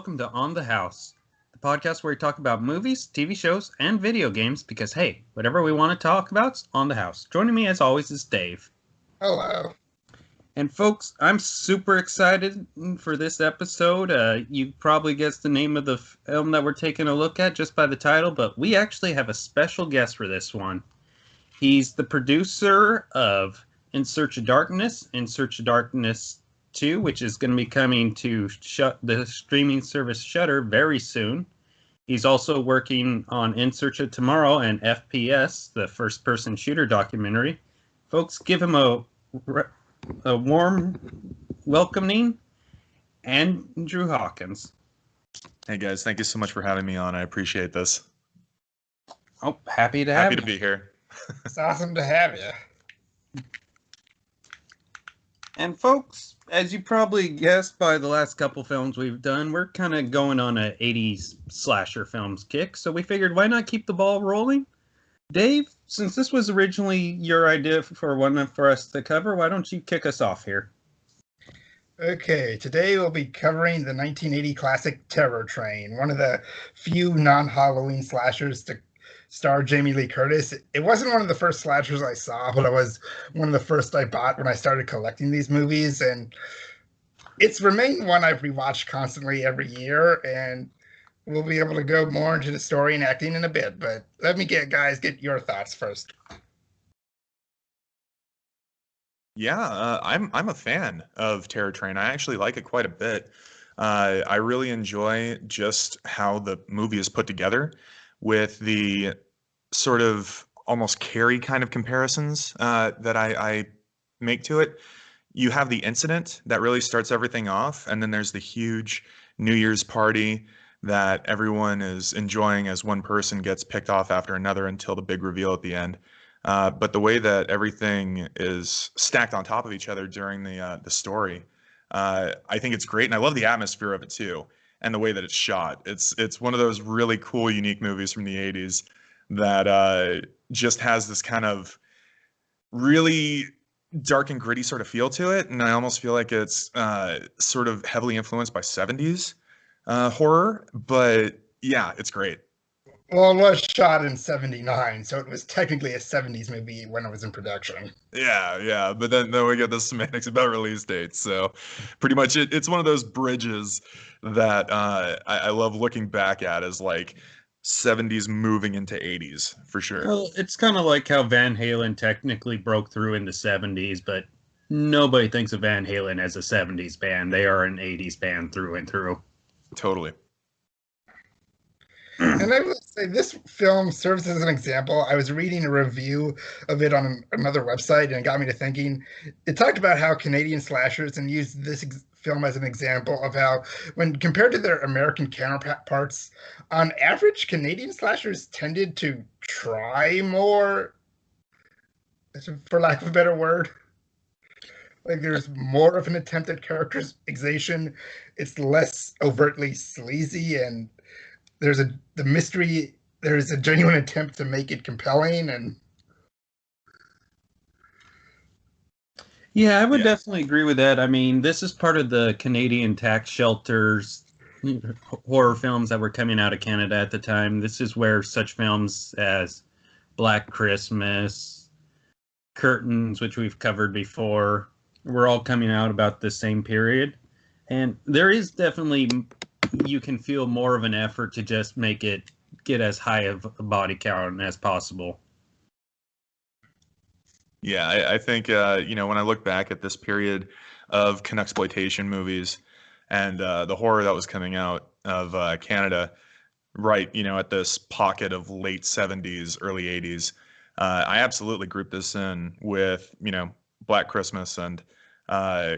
welcome to On the House, the podcast where we talk about movies, TV shows, and video games because, hey, whatever we want to talk about's on the house. Joining me, as always, is Dave. Hello. And folks, I'm super excited for this episode. You probably guessed the name of the film that we're taking a look at just by the title, but we actually have a special guest for this one. He's the producer of In Search of Darkness, In Search of Darkness 2, which is going to be coming to the streaming service Shudder very soon. He's also working on In Search of Tomorrow and FPS, the first-person shooter documentary. Folks, give him a warm welcoming, Andrew Hawkins. Hey guys, thank you so much for having me on. I appreciate this. Oh, happy to have you. Happy to be here. It's awesome to have you. And folks, as you probably guessed by the last couple films we've done, we're kind of going on a 80s slasher films kick, so we figured why not keep the ball rolling? Dave, since this was originally your idea for one for us to cover, why don't you kick us off here? Okay, today we'll be covering the 1980 classic Terror Train, one of the few non-Halloween slashers to star Jamie Lee Curtis. It wasn't one of the first slashers I saw, but it was one of the first I bought when I started collecting these movies, and it's remained one I've rewatched constantly every year, and we'll be able to go more into the story and acting in a bit, but let me get your thoughts first. Yeah, I'm a fan of Terror Train. I actually like it quite a bit. I really enjoy just how the movie is put together with the sort of almost Carrie kind of comparisons that I make to it. You have the incident that really starts everything off, and then there's the huge New Year's party that everyone is enjoying as one person gets picked off after another until the big reveal at the end. But the way that everything is stacked on top of each other during the story, I think it's great, and I love the atmosphere of it too, and the way that it's shot. It's one of those really cool, unique movies from the 80s that just has this kind of really dark and gritty sort of feel to it, and I almost feel like it's sort of heavily influenced by 70s horror, but yeah, it's great. Well, it was shot in 79, so it was technically a 70s movie when it was in production. Yeah, but then we get the semantics about release dates, so pretty much it's one of those bridges that I love looking back at as like 70s moving into 80s, for sure. Well, it's kind of like how Van Halen technically broke through in the 70s, but nobody thinks of Van Halen as a 70s band. They are an 80s band through and through. Totally. And I would say this film serves as an example. I was reading a review of it on another website, and it got me to thinking. It talked about how Canadian slashers, and used this film as an example of how, when compared to their American counterparts, on average, Canadian slashers tended to try more, for lack of a better word. Like, there's more of an attempt at characterization. It's less overtly sleazy, and there's the mystery. There's a genuine attempt to make it compelling, and yeah, I would definitely agree with that. I mean, this is part of the Canadian tax shelters horror films that were coming out of Canada at the time. This is where such films as Black Christmas, Curtains, which we've covered before, were all coming out about the same period. And there is definitely, you can feel more of an effort to just make it get as high of a body count as possible. Yeah, I think, when I look back at this period of Canexploitation movies and the horror that was coming out of Canada, right, at this pocket of late 70s, early 80s, I absolutely group this in with, Black Christmas and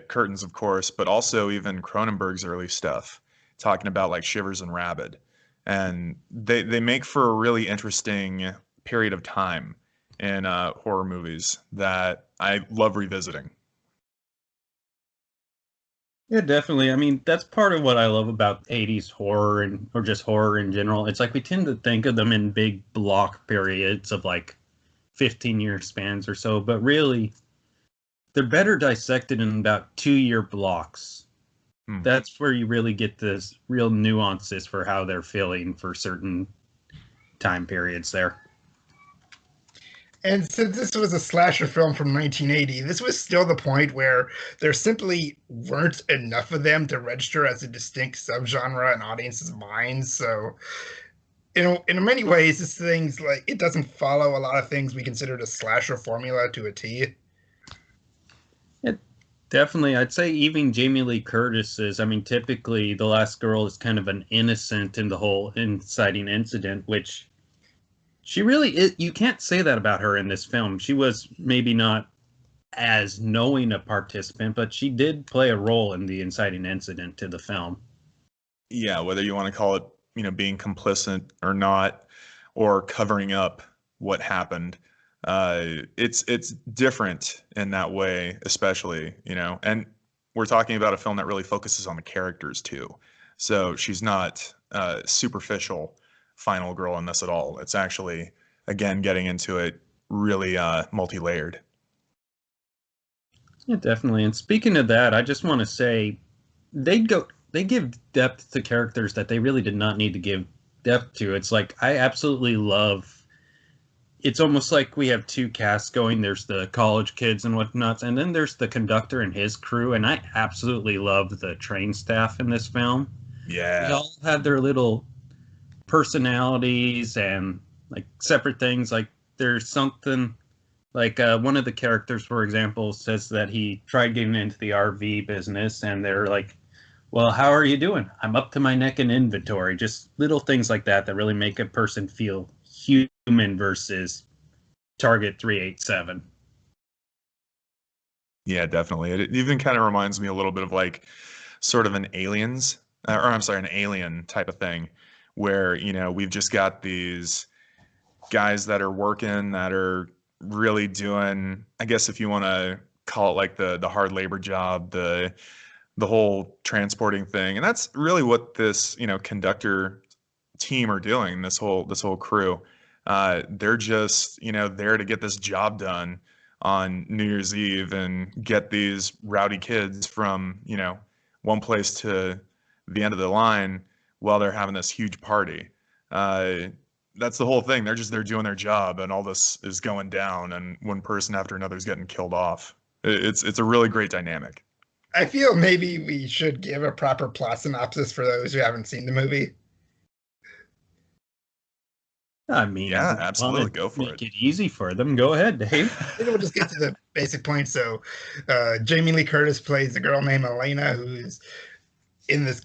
Curtains, of course, but also even Cronenberg's early stuff, talking about like Shivers and Rabid. And they make for a really interesting period of time in horror movies that I love revisiting. Yeah, definitely. I mean, that's part of what I love about 80s horror or just horror in general. It's like we tend to think of them in big block periods of like 15-year spans or so, but really they're better dissected in about 2-year blocks. Hmm. That's where you really get this real nuances for how they're feeling for certain time periods there. And since this was a slasher film from 1980, this was still the point where there simply weren't enough of them to register as a distinct subgenre in audiences' minds. So, in many ways, this thing's like it doesn't follow a lot of things we considered a slasher formula to a T. It definitely, I'd say even Jamie Lee Curtis's, I mean, typically the last girl is kind of an innocent in the whole inciting incident, which she really is. You can't say that about her in this film. She was maybe not as knowing a participant, but she did play a role in the inciting incident to the film. Yeah, whether you want to call it, being complicit or not, or covering up what happened, it's different in that way, especially, and we're talking about a film that really focuses on the characters too. So she's not superficial final girl in this at all. It's actually, again, getting into it really multi-layered. Yeah, definitely. And speaking of that, I just want to say they give depth to characters that they really did not need to give depth to. It's like I absolutely love it's almost like we have two casts going. There's the college kids and whatnot, and then there's the conductor and his crew. And I absolutely love the train staff in this film. They Yeah. all have their little personalities and like separate things. Like there's something like one of the characters, for example, says that he tried getting into the RV business, and they're like, "Well, how are you doing? I'm up to my neck in inventory." Just little things like that that really make a person feel human versus Target 387. Yeah, definitely. It even kind of reminds me a little bit of like sort of an aliens, or I'm sorry, an alien type of thing, where, we've just got these guys that are working that are really doing, I guess if you want to call it like the hard labor job, the whole transporting thing. And that's really what this, conductor team are doing, this whole crew. They're just, there to get this job done on New Year's Eve and get these rowdy kids from, one place to the end of the line while they're having this huge party. Uh, that's the whole thing. They're doing their job, and all this is going down, and one person after another is getting killed off. It's a really great dynamic. I feel maybe we should give a proper plot synopsis for those who haven't seen the movie. I mean, if Yeah, you want absolutely. to Go for make it. it easy for them, go ahead, Dave. Maybe we'll just get to the basic points. So, Jamie Lee Curtis plays a girl named Elena who's in this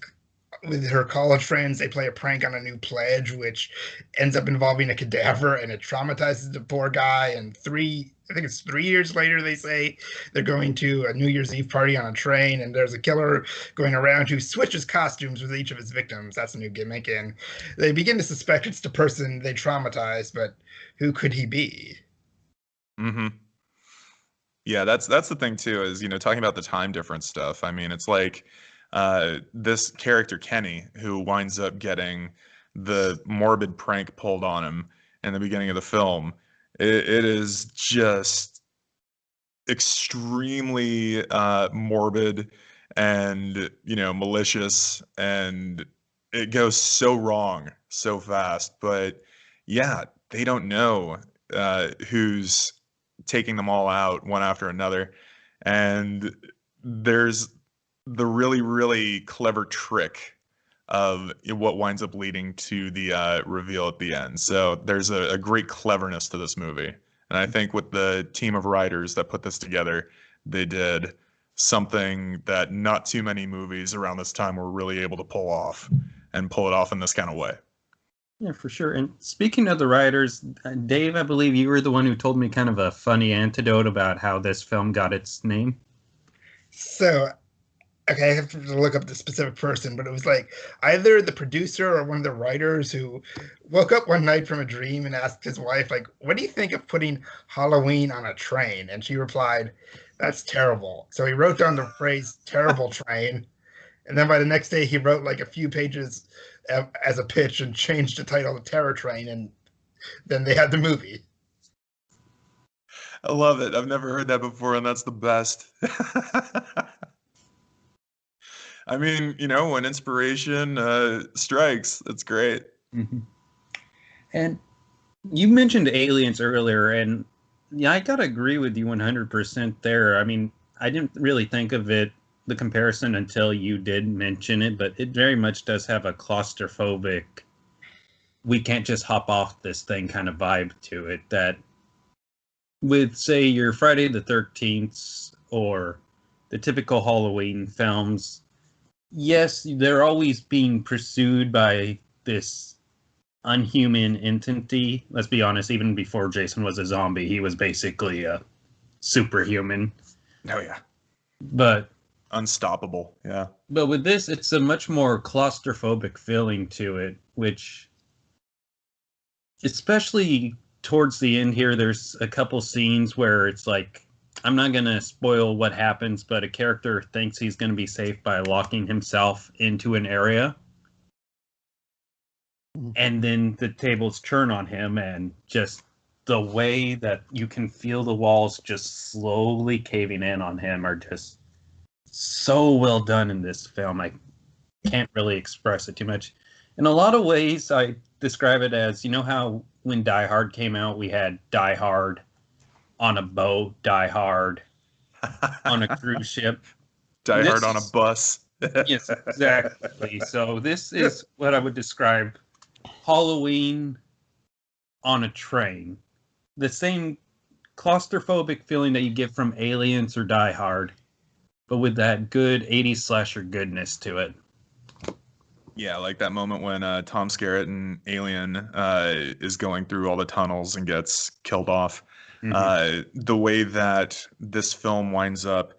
with her college friends. They play a prank on a new pledge, which ends up involving a cadaver, and it traumatizes the poor guy. And I think it's 3 years later, they say they're going to a New Year's Eve party on a train, and there's a killer going around who switches costumes with each of his victims. That's a new gimmick, and they begin to suspect it's the person they traumatized, but who could he be? Hmm. Yeah, that's the thing too, is, talking about the time difference stuff. I mean, it's like this character Kenny, who winds up getting the morbid prank pulled on him in the beginning of the film. It is just extremely morbid and, malicious, and it goes so wrong so fast. But yeah, they don't know who's taking them all out one after another. And there's the really, really clever trick of what winds up leading to the reveal at the end. So there's a great cleverness to this movie. And I think with the team of writers that put this together, they did something that not too many movies around this time were really able to pull off, and pull it off in this kind of way. Yeah, for sure. And speaking of the writers, Dave, I believe you were the one who told me kind of a funny anecdote about how this film got its name. So, okay, I have to look up the specific person, but it was like either the producer or one of the writers who woke up one night from a dream and asked his wife, like, "What do you think of putting Halloween on a train?" And she replied, "That's terrible." So he wrote down the phrase "terrible train," and then by the next day he wrote like a few pages as a pitch and changed the title to Terror Train, and then they had the movie. I love it. I've never heard that before, and that's the best. I mean, when inspiration strikes, it's great. Mm-hmm. And you mentioned aliens earlier, and yeah, I gotta agree with you 100% there. I mean, I didn't really think of the comparison until you did mention it, but it very much does have a claustrophobic, we can't just hop off this thing kind of vibe to it that with, say, your Friday the 13th or the typical Halloween films, yes, they're always being pursued by this unhuman entity. Let's be honest, even before Jason was a zombie, he was basically a superhuman. Oh yeah. But unstoppable. Yeah. But with this, it's a much more claustrophobic feeling to it, which, especially towards the end here, there's a couple scenes where it's like, I'm not going to spoil what happens, but a character thinks he's going to be safe by locking himself into an area. And then the tables turn on him, and just the way that you can feel the walls just slowly caving in on him are just so well done in this film. I can't really express it too much. In a lot of ways, I describe it as, how when Die Hard came out, we had Die Hard on a boat, Die Hard on a cruise ship. Die Hard on a bus. Yes, exactly. So this is what I would describe Halloween on a train. The same claustrophobic feeling that you get from Aliens or Die Hard, but with that good 80s slasher goodness to it. Yeah, like that moment when Tom Skerritt in Alien is going through all the tunnels and gets killed off. The way that this film winds up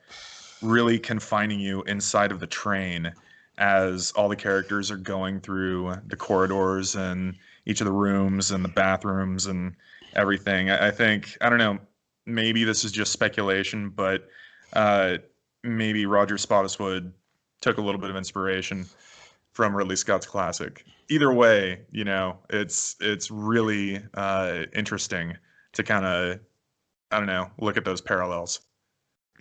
really confining you inside of the train as all the characters are going through the corridors and each of the rooms and the bathrooms and everything. I think, I don't know, maybe this is just speculation, but maybe Roger Spottiswoode took a little bit of inspiration from Ridley Scott's classic. Either way, it's really interesting to kind of, I don't know, look at those parallels.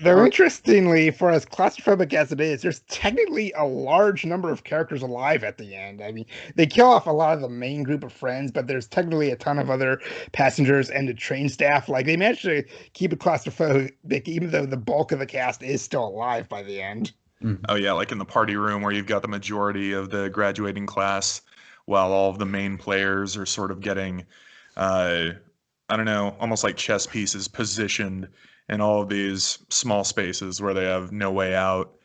Though interestingly, for as claustrophobic as it is, there's technically a large number of characters alive at the end. I mean, they kill off a lot of the main group of friends, but there's technically a ton of other passengers and the train staff. Like, they managed to keep it claustrophobic, even though the bulk of the cast is still alive by the end. Oh yeah, like in the party room where you've got the majority of the graduating class, while all of the main players are sort of getting, I don't know, almost like chess pieces positioned in all of these small spaces where they have no way out.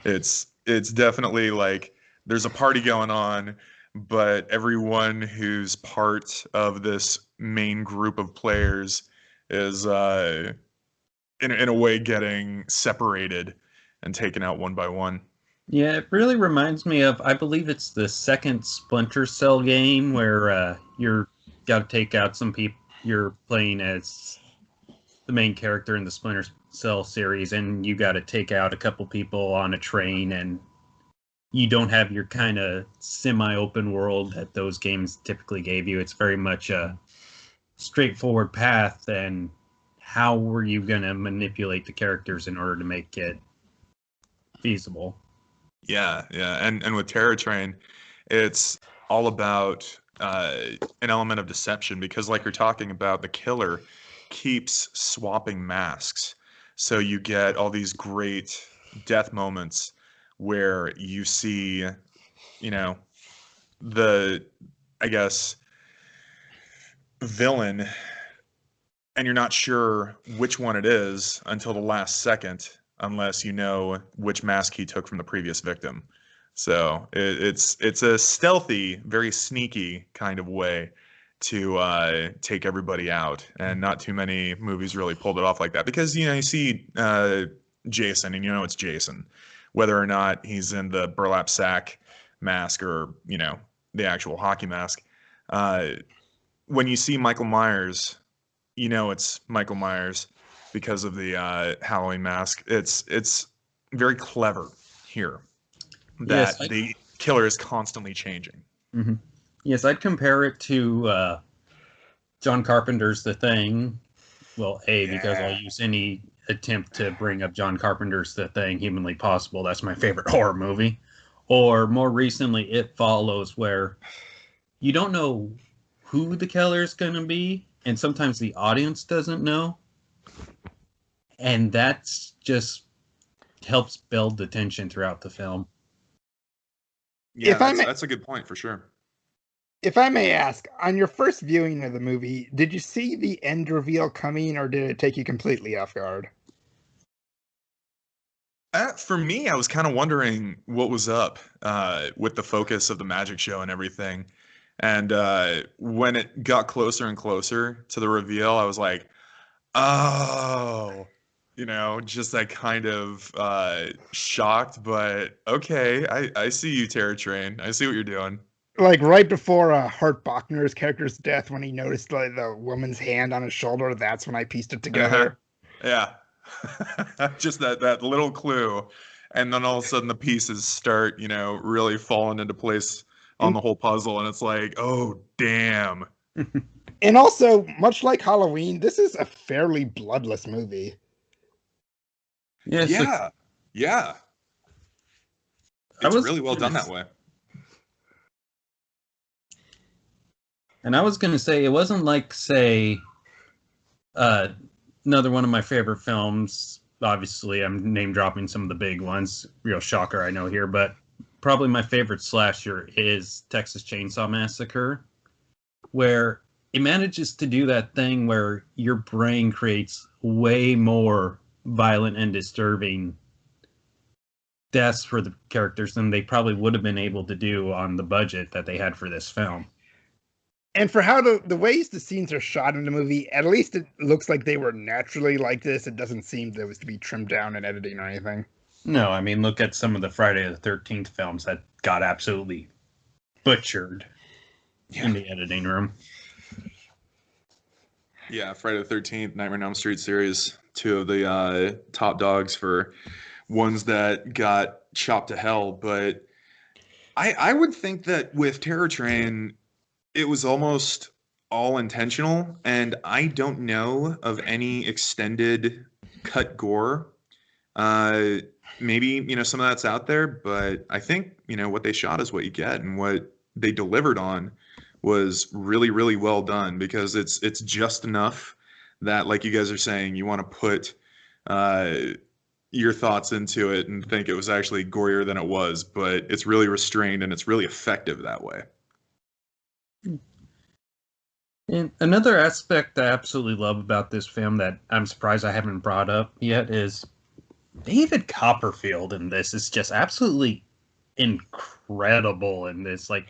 It's definitely like there's a party going on, but everyone who's part of this main group of players is in a way getting separated and taken out one by one. Yeah, it really reminds me of, I believe it's the second Splinter Cell game where you're got to take out some people. You're playing as the main character in the Splinter Cell series, and you got to take out a couple people on a train, and you don't have your kind of semi-open world that those games typically gave you. It's very much a straightforward path, and how were you going to manipulate the characters in order to make it feasible? Yeah. And with Terror Train, it's all about an element of deception, because like you're talking about, the killer keeps swapping masks. So you get all these great death moments where you see, the, I guess, villain, and you're not sure which one it is until the last second, unless you know which mask he took from the previous victim. So it's a stealthy, very sneaky kind of way to take everybody out, and not too many movies really pulled it off like that, because you see Jason, and it's Jason, whether or not he's in the burlap sack mask or the actual hockey mask. When you see Michael Myers, it's Michael Myers because of the Halloween mask. It's very clever here that the killer is constantly changing. Mm-hmm. Yes, I'd compare it to John Carpenter's The Thing. Well, because I'll use any attempt to bring up John Carpenter's The Thing humanly possible. That's my favorite horror movie. Or more recently, It Follows, where you don't know who the killer is going to be, and sometimes the audience doesn't know. And that's just helps build the tension throughout the film. Yeah, that's a good point for sure. If I may ask, on your first viewing of the movie, did you see the end reveal coming, or did it take you completely off guard? For me, I was kind of wondering what was up with the focus of the magic show and everything. And when it got closer and closer to the reveal, I was like, oh, just that kind of shocked, but okay, I see you, Terror Train. I see what you're doing. Like right before Hart Bachner's character's death, when he noticed the woman's hand on his shoulder, that's when I pieced it together. Yeah. Just that little clue. And then all of a sudden the pieces start, really falling into place on the whole puzzle. And it's like, oh, damn. And also, much like Halloween, this is a fairly bloodless movie. Yeah. It's really well done that way. And I was going to say, it wasn't like, say, another one of my favorite films. Obviously, I'm name dropping some of the big ones. Real shocker, I know here. But probably my favorite slasher is Texas Chainsaw Massacre, where it manages to do that thing where your brain creates way more violent and disturbing deaths for the characters than they probably would have been able to do on the budget that they had for this film. And for how the ways the scenes are shot in the movie, at least it looks like they were naturally like this. It doesn't seem there was to be trimmed down in editing or anything. No, I mean, look at some of the Friday the 13th films that got absolutely butchered in the editing room. Yeah, Friday the 13th, Nightmare on Elm Street series, two of the top dogs for ones that got chopped to hell. But I would think that with Terror Train, it was almost all intentional, and I don't know of any extended cut gore. Maybe, some of that's out there, but I think, what they shot is what you get, and what they delivered on was really, really well done, because it's just enough that, like you guys are saying, you want to put your thoughts into it and think it was actually gorier than it was, but it's really restrained and it's really effective that way. And another aspect I absolutely love about this film that I'm surprised I haven't brought up yet is David Copperfield in this is just absolutely incredible in this. Like,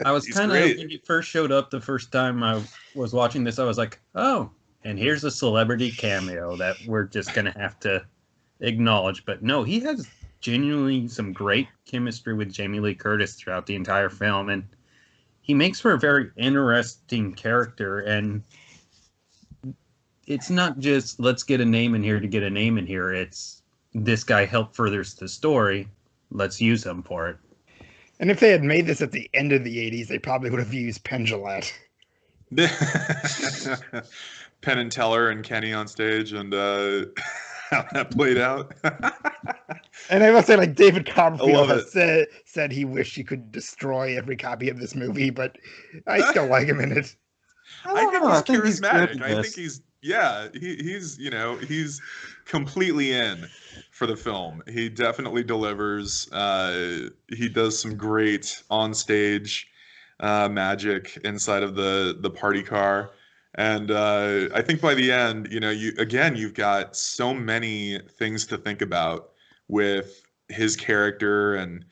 I was kind of, when he first showed up the first time I was watching this, I was like, oh, and here's a celebrity cameo that we're just going to have to acknowledge. But no, he has genuinely some great chemistry with Jamie Lee Curtis throughout the entire film. And he makes for a very interesting character, and it's not just let's get a name in here to get a name in here. It's this guy helped furthers the story. Let's use him for it. And if they had made this at the end of the 80s, they probably would have used Penn Jillette. Penn and Teller and Kenny on stage, and how that played out. And I must say, like, David Copperfield has said he wished he could destroy every copy of this movie, but I still like him in it. I think he's charismatic. I think he's completely in for the film. He definitely delivers. He does some great on-stage magic inside of the party car. And I think by the end, you've got so many things to think about with his character and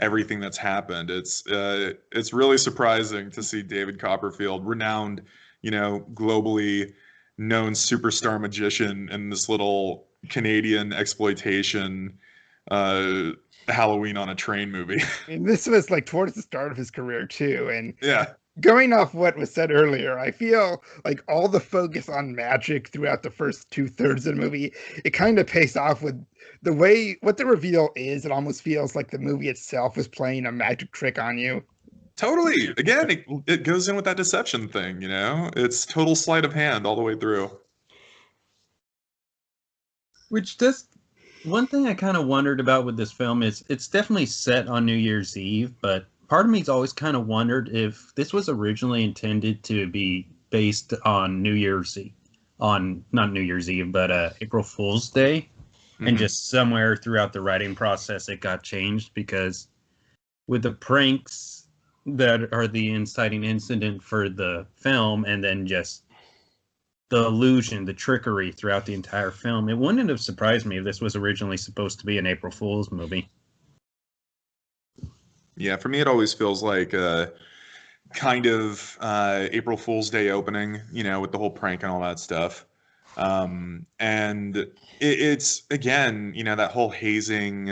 everything that's happened. It's really surprising to see David Copperfield, renowned, globally known superstar magician, in this little Canadian exploitation Halloween on a Train movie. And this was like towards the start of his career too, and yeah. Going off what was said earlier, I feel like all the focus on magic throughout the first 2/3 of the movie, it kind of pays off with the way what the reveal is. It almost feels like the movie itself is playing a magic trick on you. Totally. Again, it goes in with that deception thing, It's total sleight of hand all the way through. Which does One thing I kind of wondered about with this film is it's definitely set on New Year's Eve, but part of me's always kind of wondered if this was originally intended to be based on New Year's Eve, on not New Year's Eve, but April Fool's Day, and Mhm. just somewhere throughout the writing process it got changed because with the pranks that are the inciting incident for the film, and then just the illusion, the trickery throughout the entire film. It wouldn't have surprised me if this was originally supposed to be an April Fool's movie. Yeah, for me, it always feels like a kind of April Fool's Day opening, with the whole prank and all that stuff. And it's, again, that whole hazing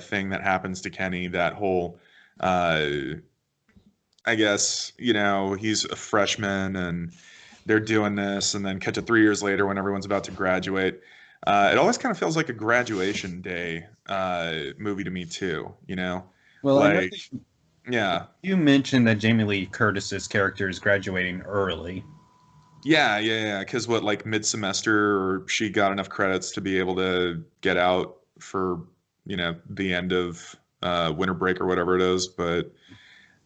thing that happens to Kenny, that whole, I guess, he's a freshman and they're doing this, and then catch it 3 years later when everyone's about to graduate. It always kind of feels like a graduation day movie to me too. Well, I know Like, yeah, you mentioned that Jamie Lee Curtis's character is graduating early. yeah. Because what, like mid-semester, or she got enough credits to be able to get out for the end of winter break or whatever it is. But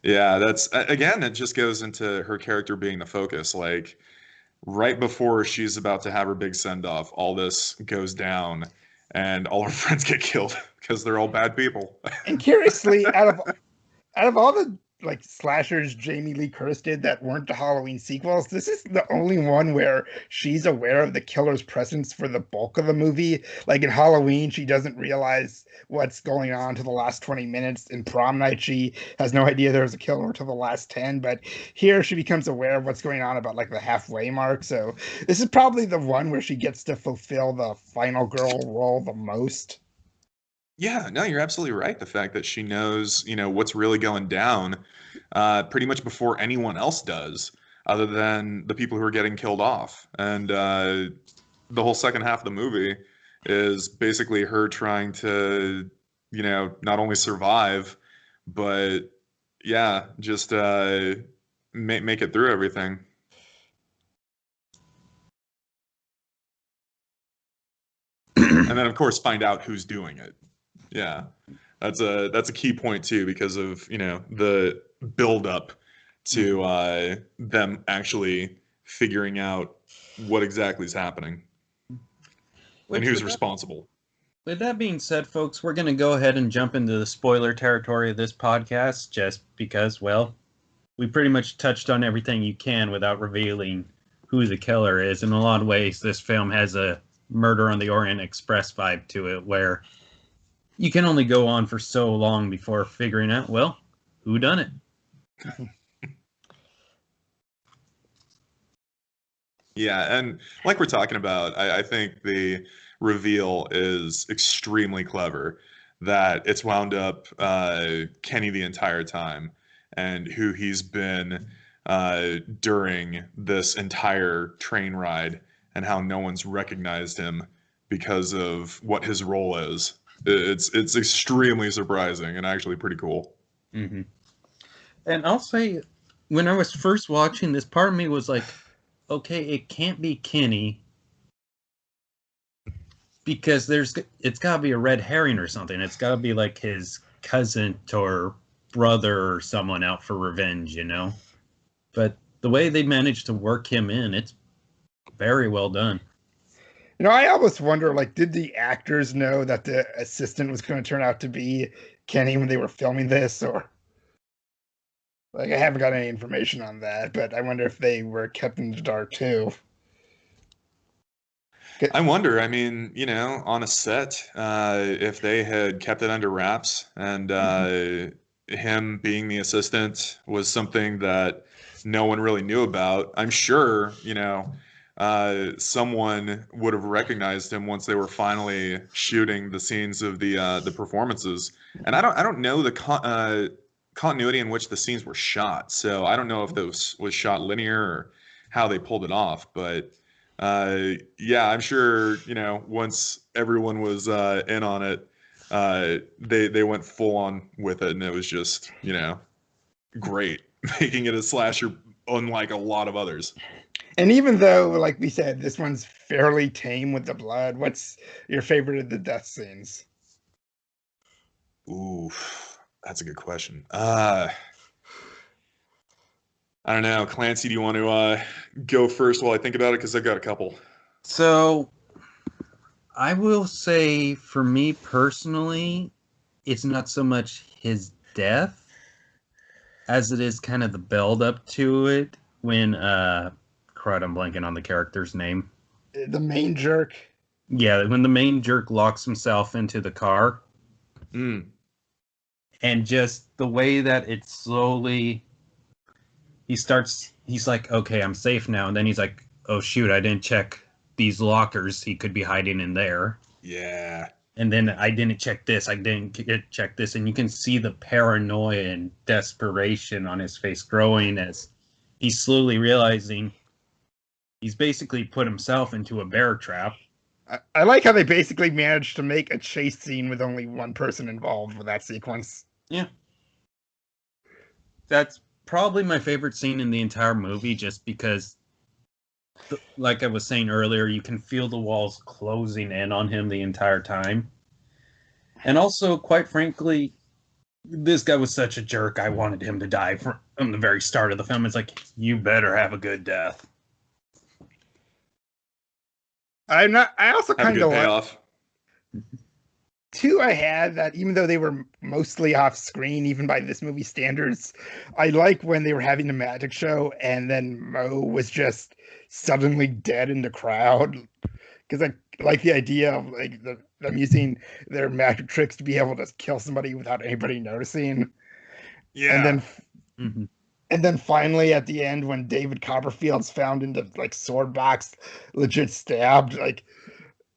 yeah, that's again, it just goes into her character being the focus. Like, right before she's about to have her big send off, all this goes down, and all her friends get killed because they're all bad people. And curiously, out of all the like slashers Jamie Lee Curtis did that weren't the Halloween sequels, this is the only one where she's aware of the killer's presence for the bulk of the movie. Like in Halloween, she doesn't realize what's going on to the last 20 minutes. In Prom Night, she has no idea there's a killer till the last 10. But here she becomes aware of what's going on about like the halfway mark. So this is probably the one where she gets to fulfill the final girl role the most. Yeah, no, you're absolutely right. The fact that she knows, what's really going down, pretty much before anyone else does, other than the people who are getting killed off. And the whole second half of the movie is basically her trying to, not only survive, but yeah, just make it through everything. And then, of course, find out who's doing it. Yeah, that's a key point too, because of the build up to them actually figuring out what exactly is happening and Which, who's responsible. with that being said, folks, we're going to go ahead and jump into the spoiler territory of this podcast just because, well, we pretty much touched on everything you can without revealing who the killer is. In a lot of ways, this film has a Murder on the Orient Express vibe to it, where you can only go on for so long before figuring out, well, who done it. Yeah, and like we're talking about, I think the reveal is extremely clever, that it's wound up Kenny the entire time, and who he's been during this entire train ride, and how no one's recognized him because of what his role is. It's extremely surprising and actually pretty cool. Mm-hmm. And I'll say, when I was first watching this, part of me was like, okay, it can't be Kenny because it's got to be a red herring or something. It's got to be like his cousin or brother or someone out for revenge, But the way they managed to work him in, it's very well done. I almost wonder, like, did the actors know that the assistant was going to turn out to be Kenny when they were filming this, or like, I haven't got any information on that, but I wonder if they were kept in the dark too. I wonder, I mean, on a set, if they had kept it under wraps, and him being the assistant was something that no one really knew about. I'm sure, someone would have recognized him once they were finally shooting the scenes of the performances. And I don't know the continuity in which the scenes were shot, so I don't know if this was shot linear or how they pulled it off, but. Yeah, I'm sure, once everyone was in on it, they went full on with it, and it was just, great, making it a slasher unlike a lot of others. And even though, like we said, this one's fairly tame with the blood, what's your favorite of the death scenes? Ooh, that's a good question. I don't know. Clancy, do you want to go first while I think about it? Because I've got a couple. So I will say, for me personally, it's not so much his death as it is kind of the build up to it when crud, I'm blanking on the character's name. The main jerk. Yeah, when the main jerk locks himself into the car Mm. and just the way that it slowly he's like, okay, I'm safe now, and then he's like, oh shoot, I didn't check these lockers, he could be hiding in there. Yeah. And then I didn't check this, check this, and you can see the paranoia and desperation on his face growing as he's slowly realizing he's basically put himself into a bear trap. I like how they basically managed to make a chase scene with only one person involved with that sequence. Yeah. That's probably my favorite scene in the entire movie, just because, like I was saying earlier, you can feel the walls closing in on him the entire time. And also, quite frankly, this guy was such a jerk. I wanted him to die from the very start of the film. It's like, you better have a good death. I also Have a kind good of like payoff. two I had that even though they were mostly off screen, even by this movie standards, I like when they were having the magic show and then Mo was just suddenly dead in the crowd. Because I like the idea of like them using their magic tricks to be able to kill somebody without anybody noticing. Yeah. And then Mm-hmm. and then finally at the end when David Copperfield's found in the like sword box, legit stabbed, like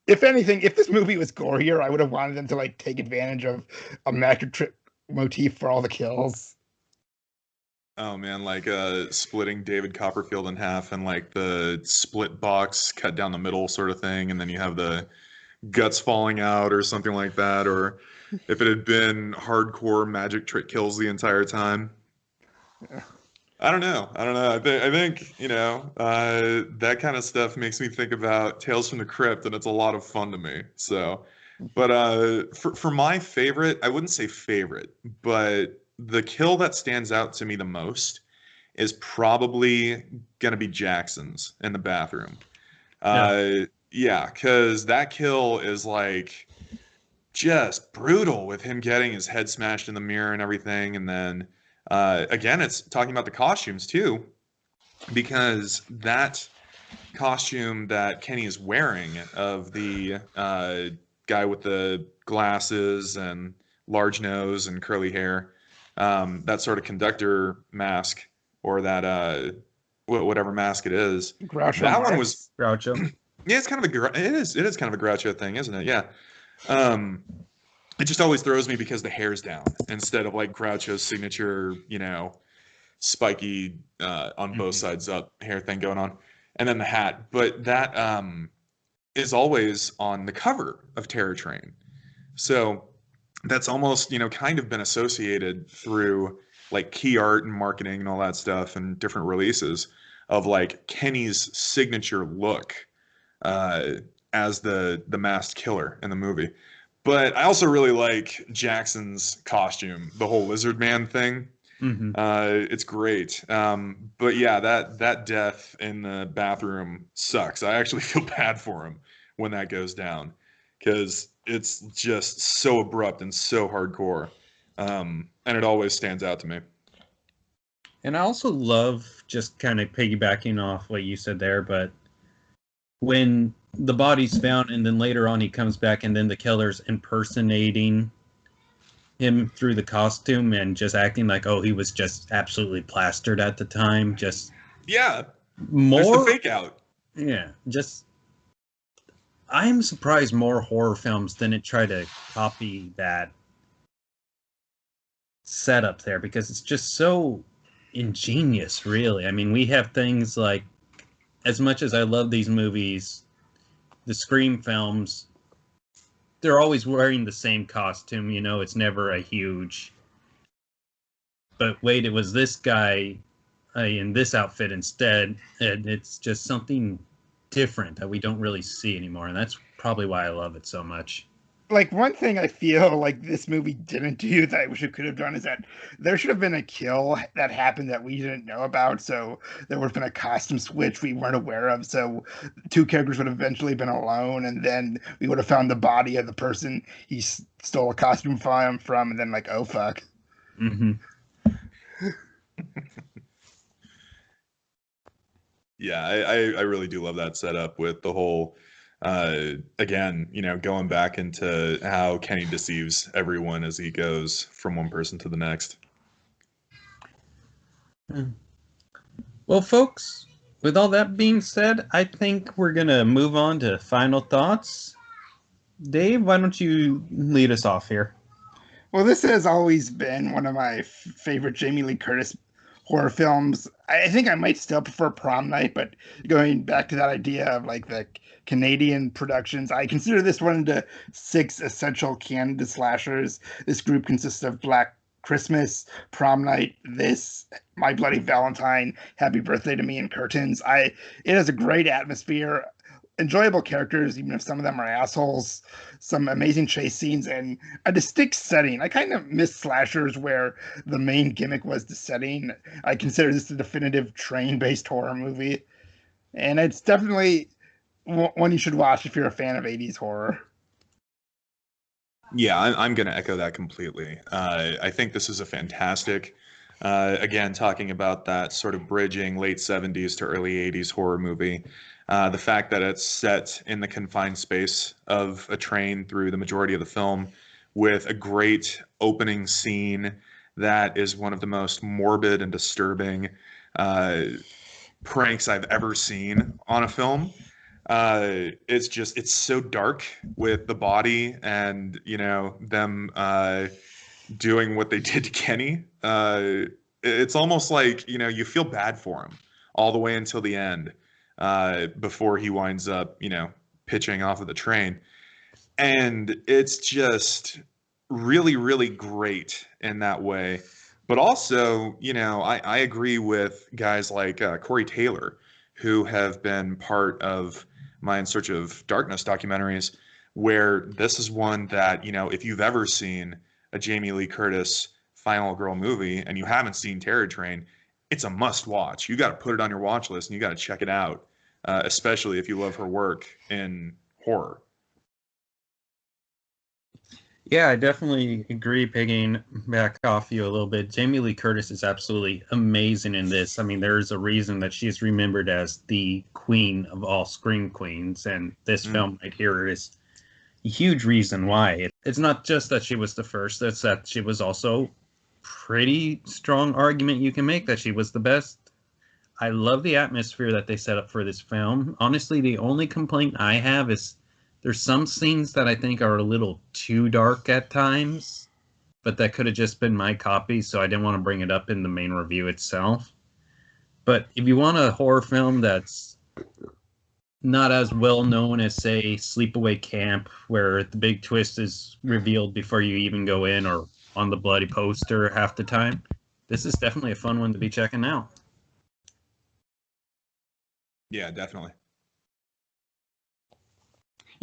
if anything, if this movie was gorier, I would have wanted them to like take advantage of a magic trick motif for all the kills. Oh man, like splitting David Copperfield in half and like the split box cut down the middle sort of thing, and then you have the guts falling out or something like that, or if it had been hardcore magic trick kills the entire time. I don't know. I don't know. I think that kind of stuff makes me think about Tales from the Crypt, and it's a lot of fun to me. So, but for my favorite, I wouldn't say favorite, but the kill that stands out to me the most is probably gonna be Jackson's in the bathroom. Yeah, because that kill is like just brutal with him getting his head smashed in the mirror and everything, and then again, it's talking about the costumes too, because that costume that Kenny is wearing of the guy with the glasses and large nose and curly hair, that sort of conductor mask or that whatever mask it is, Groucho that one Marx. was Groucho. yeah, it's kind of it is kind of a Groucho thing, isn't it? Yeah. Um, it just always throws me because the hair's down instead of like Groucho's signature, spiky on both sides up hair thing going on, and then the hat. But that is always on the cover of Terror Train, so that's almost kind of been associated through like key art and marketing and all that stuff and different releases of like Kenny's signature look uh, as the masked killer in the movie. But I also really like Jackson's costume, the whole lizard man thing. Mm-hmm. It's great. But yeah, that death in the bathroom sucks. I actually feel bad for him when that goes down because it's just so abrupt and so hardcore. And it always stands out to me. And I also love, just kind of piggybacking off what you said there, but when the body's found and then later on he comes back and then the killer's impersonating him through the costume and just acting like, oh, he was just absolutely plastered at the time. Just Yeah, there's the more, fake out. yeah, just I'm surprised more horror films didn't try to copy that setup there because it's just so ingenious, really. I mean, we have things like, as much as I love these movies, the Scream films, they're always wearing the same costume, it's never a huge. But wait, it was this guy, in this outfit instead. And it's just something different that we don't really see anymore. And that's probably why I love it so much. Like, one thing I feel like this movie didn't do that I wish it could have done is that there should have been a kill that happened that we didn't know about. So there would have been a costume switch we weren't aware of. So two characters would have eventually been alone, and then we would have found the body of the person he stole a costume from, and then like, oh fuck. Mm-hmm. Yeah, I really do love that setup with the whole, again, going back into how Kenny deceives everyone as he goes from one person to the next. Well, folks, with all that being said, I think we're going to move on to final thoughts. Dave, why don't you lead us off here? Well, this has always been one of my favorite Jamie Lee Curtis horror films. I think I might still prefer Prom Night, but going back to that idea of like the Canadian productions, I consider this one of the 6 essential Canada slashers. This group consists of Black Christmas, Prom Night, this, My Bloody Valentine, Happy Birthday to Me, and Curtains. It has a great atmosphere, enjoyable characters, even if some of them are assholes, some amazing chase scenes, and a distinct setting. I kind of miss slashers where the main gimmick was the setting. I consider this the definitive train-based horror movie, and it's definitely one you should watch if you're a fan of 80s horror. Yeah, I'm going to echo that completely. I think this is a fantastic, again, talking about that sort of bridging late 70s to early 80s horror movie. The fact that it's set in the confined space of a train through the majority of the film with a great opening scene that is one of the most morbid and disturbing pranks I've ever seen on a film. It's so dark with the body and, them doing what they did to Kenny. It's almost like, you feel bad for him all the way until the end. Before he winds up, pitching off of the train. And it's just really, really great in that way. But also, I agree with guys like Corey Taylor, who have been part of my In Search of Darkness documentaries, where this is one that, if you've ever seen a Jamie Lee Curtis Final Girl movie and you haven't seen Terror Train, it's a must watch. You got to put it on your watch list and you got to check it out. Especially if you love her work in horror. Yeah, I definitely agree, picking back off you a little bit. Jamie Lee Curtis is absolutely amazing in this. I mean, there's a reason that she's remembered as the queen of all scream queens, and this film right here is a huge reason why. It's not just that she was the first, it's that she was also pretty strong argument you can make that she was the best. I love the atmosphere that they set up for this film. Honestly, the only complaint I have is there's some scenes that I think are a little too dark at times, but that could have just been my copy, so I didn't want to bring it up in the main review itself. But if you want a horror film that's not as well known as, say, Sleepaway Camp, where the big twist is revealed before you even go in or on the bloody poster half the time, this is definitely a fun one to be checking out. Yeah, definitely.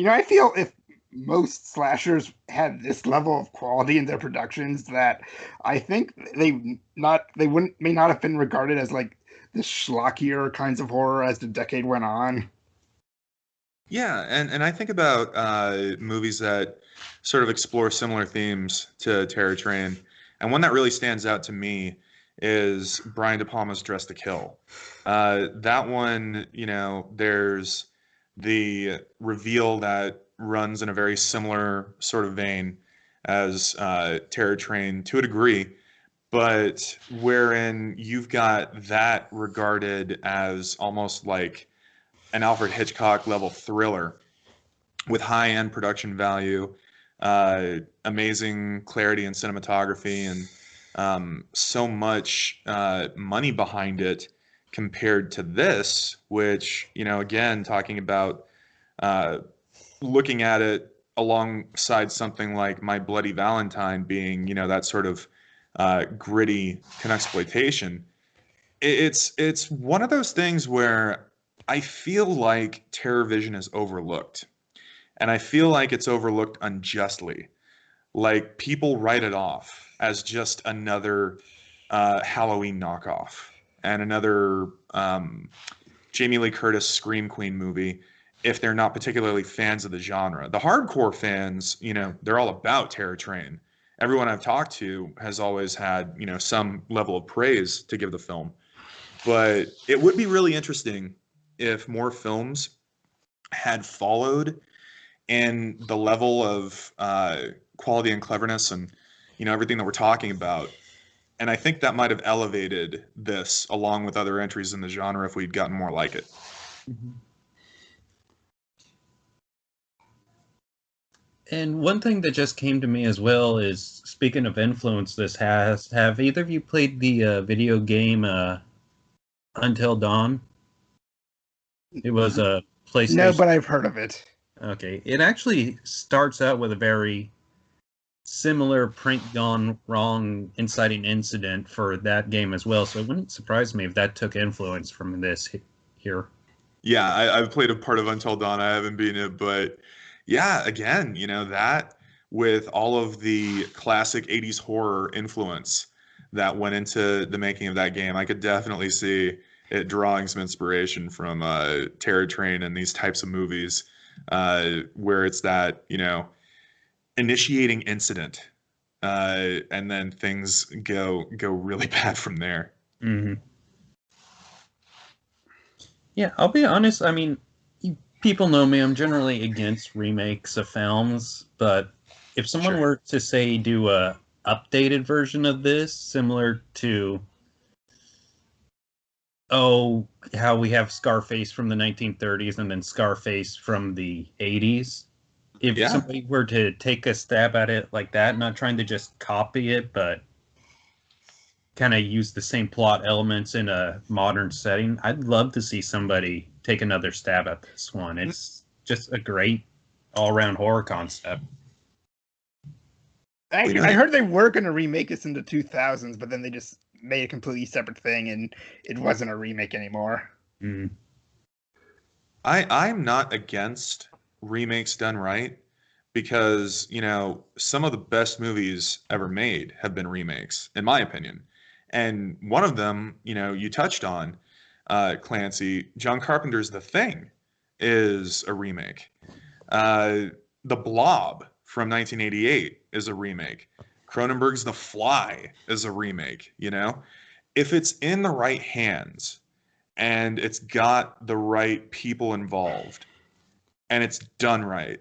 I feel if most slashers had this level of quality in their productions, that I think may not have been regarded as like the schlockier kinds of horror as the decade went on. Yeah, and I think about movies that sort of explore similar themes to Terror Train, and one that really stands out to me is Brian De Palma's Dress to Kill. That one, there's the reveal that runs in a very similar sort of vein as Terror Train to a degree, but wherein you've got that regarded as almost like an Alfred Hitchcock level thriller with high-end production value, amazing clarity and cinematography, and so much money behind it compared to this, which, again, talking about looking at it alongside something like My Bloody Valentine being, that sort of gritty exploitation. It's one of those things where I feel like Terror Vision is overlooked, and I feel like it's overlooked unjustly. Like people write it off as just another Halloween knockoff and another Jamie Lee Curtis Scream Queen movie if they're not particularly fans of the genre. The hardcore fans, they're all about Terror Train. Everyone I've talked to has always had, some level of praise to give the film. But it would be really interesting if more films had followed in the level of quality and cleverness and everything that we're talking about. And I think that might have elevated this along with other entries in the genre if we'd gotten more like it. Mm-hmm. And one thing that just came to me as well is, speaking of influence this has, have either of you played the video game Until Dawn? It was a PlayStation. No, but I've heard of it. Okay. It actually starts out with a very similar prank gone wrong inciting incident for that game as well, so it wouldn't surprise me if that took influence from this here. Yeah, I've played a part of Until Dawn. I haven't beaten it, but yeah, again, that with all of the classic 80s horror influence that went into the making of that game, I could definitely see it drawing some inspiration from Terror Train and these types of movies, where it's that, initiating incident, and then things go really bad from there. Mm-hmm. Yeah, I'll be honest. I mean, people know me. I'm generally against remakes of films, but if someone were to say do a updated version of this, similar to how we have Scarface from the 1930s and then Scarface from the 80s. If somebody were to take a stab at it like that, not trying to just copy it, but kind of use the same plot elements in a modern setting, I'd love to see somebody take another stab at this one. It's just a great all-around horror concept. I heard they were going to remake this in the 2000s, but then they just made a completely separate thing, and it wasn't a remake anymore. Mm. I'm not against remakes done right, because some of the best movies ever made have been remakes, in my opinion. And one of them, you touched on, Clancy, John Carpenter's The Thing is a remake. The Blob from 1988 is a remake. Cronenberg's The Fly is a remake. If it's in the right hands and it's got the right people involved and it's done right,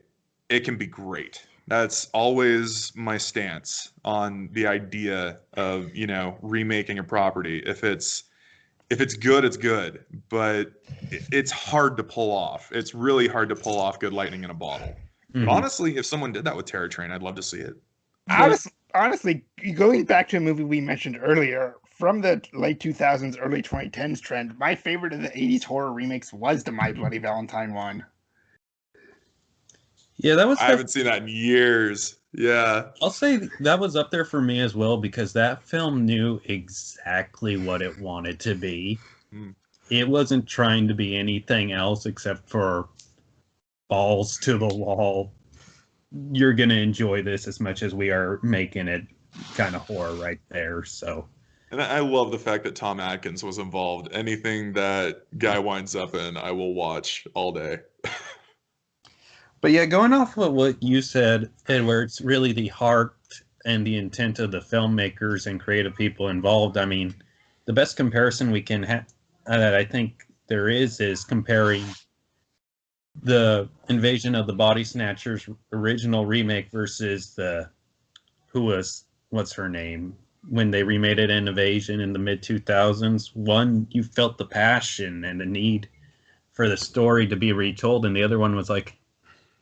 it can be great. That's always my stance on the idea of, remaking a property. If it's good, it's good, but it's hard to pull off. It's really hard to pull off good lightning in a bottle. Mm-hmm. But honestly, if someone did that with Terror Train, I'd love to see it. Honestly, going back to a movie we mentioned earlier, from the late 2000s, early 2010s trend, my favorite of the 80s horror remakes was the My Bloody Valentine one. Yeah, that was. I haven't seen that in years. Yeah, I'll say that was up there for me as well, because that film knew exactly what it wanted to be. Mm. It wasn't trying to be anything else except for balls to the wall. You're gonna enjoy this as much as we are making it kind of horror right there. So, and I love the fact that Tom Atkins was involved. Anything that guy winds up in, I will watch all day. But yeah, going off of what you said, Edward, it's really the heart and the intent of the filmmakers and creative people involved. I mean, the best comparison we can have that I think there is comparing the Invasion of the Body Snatchers original remake versus what's her name, when they remade it in Invasion in the mid-2000s. One, you felt the passion and the need for the story to be retold, and the other one was like,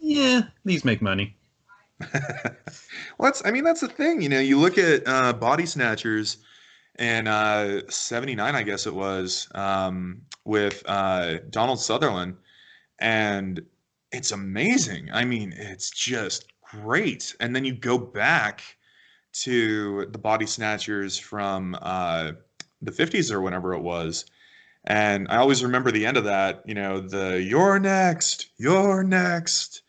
yeah, these make money. Well, that's the thing. You look at Body Snatchers in 79, I guess it was, with Donald Sutherland, and it's amazing. I mean, it's just great. And then you go back to the Body Snatchers from the 50s or whenever it was. And I always remember the end of that, the "you're next, you're next."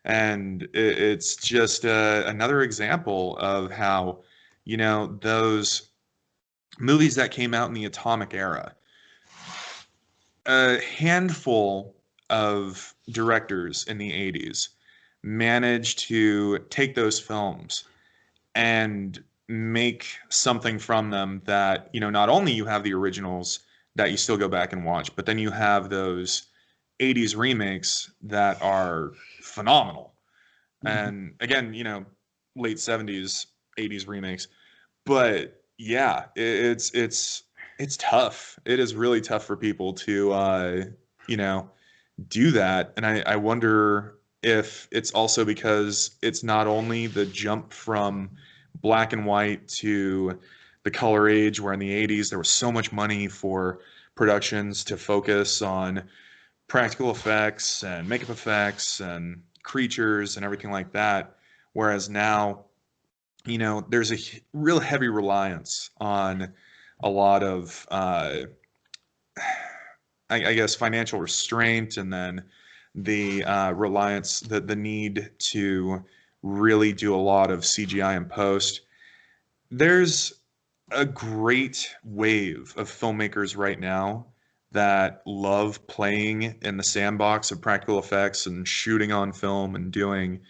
And it's just another example of how, those movies that came out in the atomic era, a handful of directors in the 80s managed to take those films and make something from them that, not only you have the originals that you still go back and watch, but then you have those 80s remakes that are phenomenal. And again, late 70s, 80s remakes. But yeah, it's tough. It is really tough for people to do that. And I wonder if it's also because it's not only the jump from black and white to the color age, where in the 80s there was so much money for productions to focus on practical effects and makeup effects and creatures and everything like that. Whereas now, there's a real heavy reliance on a lot of, I guess, financial restraint, and then the reliance, the need to really do a lot of CGI and post. There's a great wave of filmmakers right now that love playing in the sandbox of practical effects and shooting on film and doing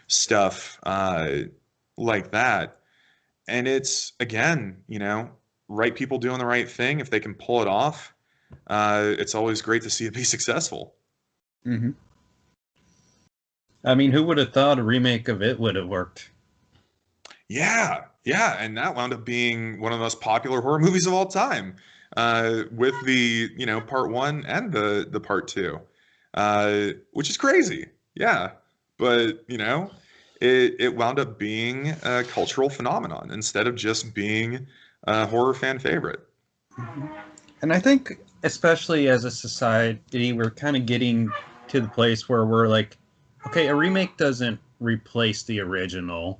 stuff like that. And it's, again, right people doing the right thing. If they can pull it off, it's always great to see it be successful. Mm-hmm. I mean, who would have thought a remake of it would have worked? Yeah, and that wound up being one of the most popular horror movies of all time, with the part one and the part two, which is crazy. Yeah, but it wound up being a cultural phenomenon instead of just being a horror fan favorite. And I think, especially as a society, we're kind of getting to the place where we're like, okay, a remake doesn't replace the original.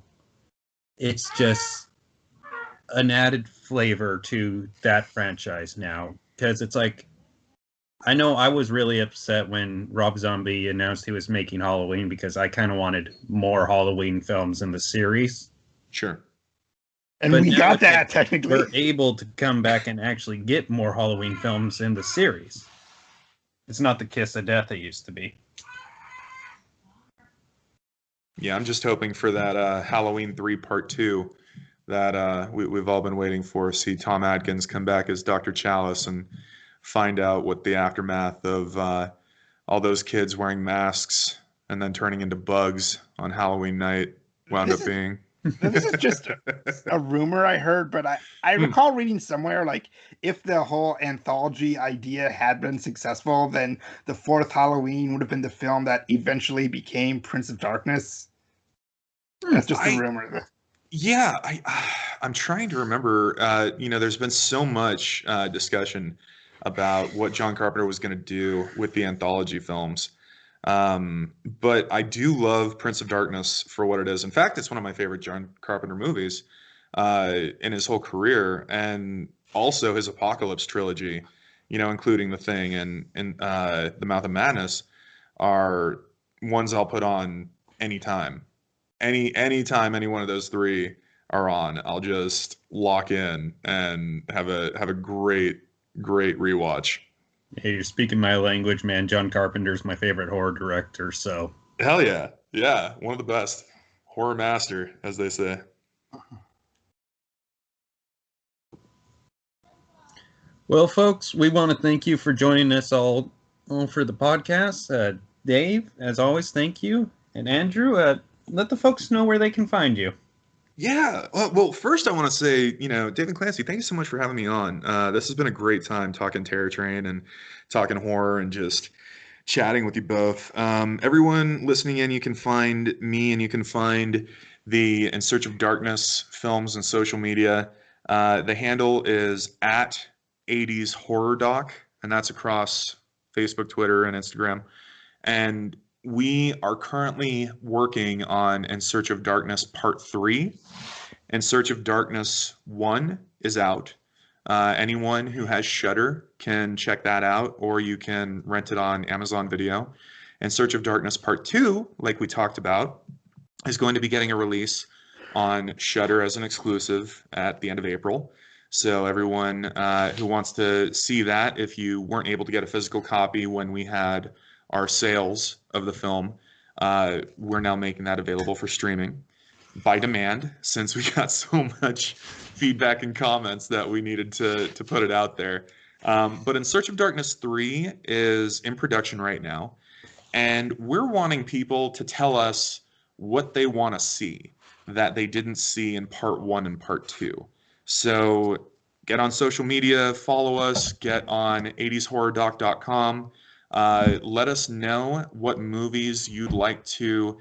It's just an added flavor to that franchise now. Because it's like, I know I was really upset when Rob Zombie announced he was making Halloween, because I kind of wanted more Halloween films in the series. Sure. And But we now got it's like that technically. we're able to come back and actually get more Halloween films in the series. It's not the kiss of death it used to be. Yeah, I'm just hoping for that Halloween 3 Part 2 that we've all been waiting for. See Tom Atkins come back as Dr. Chalice and find out what the aftermath of all those kids wearing masks and then turning into bugs on Halloween night wound up being. This is just a rumor I heard, but I recall reading somewhere, like, if the whole anthology idea had been successful, then the fourth Halloween would have been the film that eventually became Prince of Darkness. That's just a rumor. Yeah, I'm trying to remember. There's been so much discussion about what John Carpenter was going to do with the anthology films. But I do love Prince of Darkness for what it is. In fact, it's one of my favorite John Carpenter movies in his whole career, and also his Apocalypse trilogy, including The Thing and The Mouth of Madness, are ones I'll put on anytime. Anytime any one of those three are on, I'll just lock in and have a great rewatch. Hey, you're speaking my language, man. John Carpenter's my favorite horror director, so. Hell yeah. Yeah, one of the best. Horror master, as they say. Well, folks, we want to thank you for joining us all for the podcast. Dave, as always, thank you. And Andrew, let the folks know where they can find you. Yeah. Well, first I want to say, David Clancy, thank you so much for having me on. This has been a great time talking Terror Train and talking horror and just chatting with you both. Everyone listening in, you can find me and you can find the In Search of Darkness films and social media. The handle is at 80s Horror Doc, and that's across Facebook, Twitter, and Instagram. And we are currently working on In Search of Darkness Part 3. In Search of Darkness 1 is out. Anyone who has Shudder can check that out, or you can rent it on Amazon Video. And Search of Darkness Part 2, like we talked about, is going to be getting a release on Shudder as an exclusive at the end of April. So everyone who wants to see that, if you weren't able to get a physical copy when we had our sales of the film, we're now making that available for streaming by demand, since we got so much feedback and comments that we needed to put it out there. But In Search of Darkness 3 is in production right now, and we're wanting people to tell us what they want to see that they didn't see in Part 1 and Part 2. So get on social media, follow us, get on 80shorrordoc.com. Let us know what movies you'd like to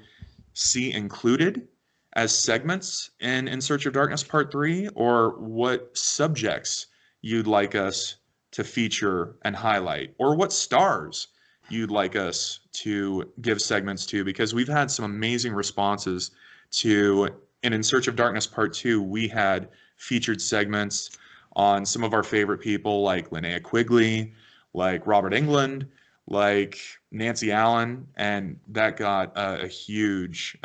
see included as segments in Search of Darkness Part 3, or what subjects you'd like us to feature and highlight, or what stars you'd like us to give segments to, because we've had some amazing responses to, and In Search of Darkness Part 2, we had featured segments on some of our favorite people like Linnea Quigley, like Robert Englund, like Nancy Allen, and that got a huge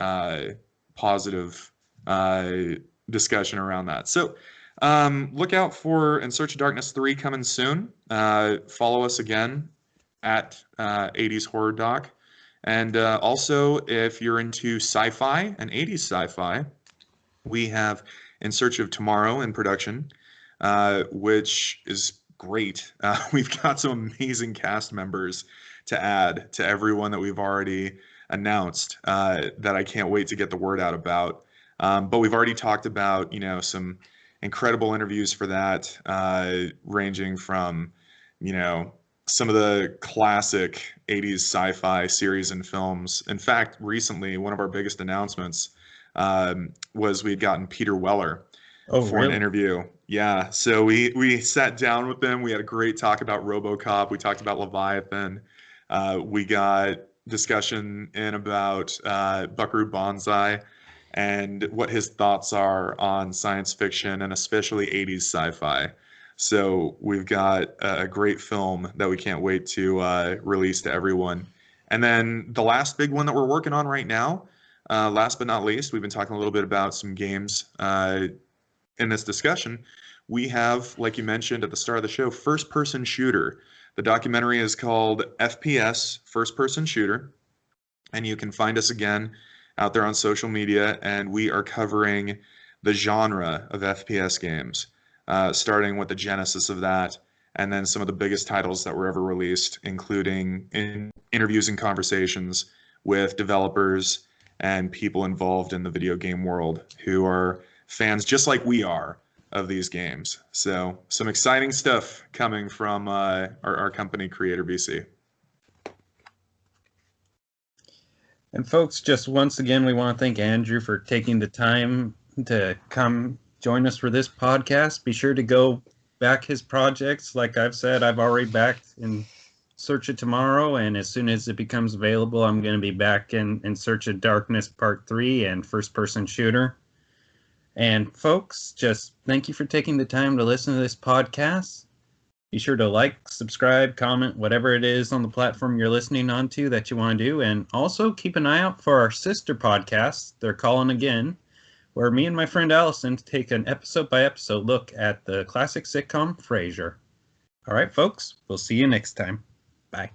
positive discussion around that. So look out for In Search of Darkness 3 coming soon. Follow us again at 80s Horror Doc. And also, if you're into sci-fi and 80s sci-fi, we have In Search of Tomorrow in production, which is great. We've got some amazing cast members to add to everyone that we've already announced, that I can't wait to get the word out about. But we've already talked about, some incredible interviews for that, ranging from, some of the classic 80s sci-fi series and films. In fact, recently, one of our biggest announcements was we had gotten Peter Weller for an interview. Yeah, so we sat down with them. We had a great talk about RoboCop. We talked about Leviathan. We got discussion in about Buckaroo Banzai and what his thoughts are on science fiction and especially 80s sci-fi. So we've got a great film that we can't wait to release to everyone. And then the last big one that we're working on right now, last but not least, we've been talking a little bit about some games in this discussion. We have, like you mentioned at the start of the show, first-person shooter. The documentary is called FPS, First Person Shooter, and you can find us again out there on social media, and we are covering the genre of FPS games, starting with the genesis of that, and then some of the biggest titles that were ever released, including interviews and conversations with developers and people involved in the video game world who are fans just like we are of these games. So some exciting stuff coming from our company, Creator VC. And folks, just once again, we want to thank Andrew for taking the time to come join us for this podcast. Be sure to go back his projects. Like I've said, I've already backed In Search of Tomorrow, and as soon as it becomes available, I'm going to be back in Search of Darkness Part 3 and First Person Shooter. And folks, just thank you for taking the time to listen to this podcast. Be sure to like, subscribe, comment, whatever it is on the platform you're listening on to that you want to do. And also keep an eye out for our sister podcasts, They're Calling Again, where me and my friend Allison take an episode-by-episode look at the classic sitcom Frasier. All right, folks, we'll see you next time. Bye.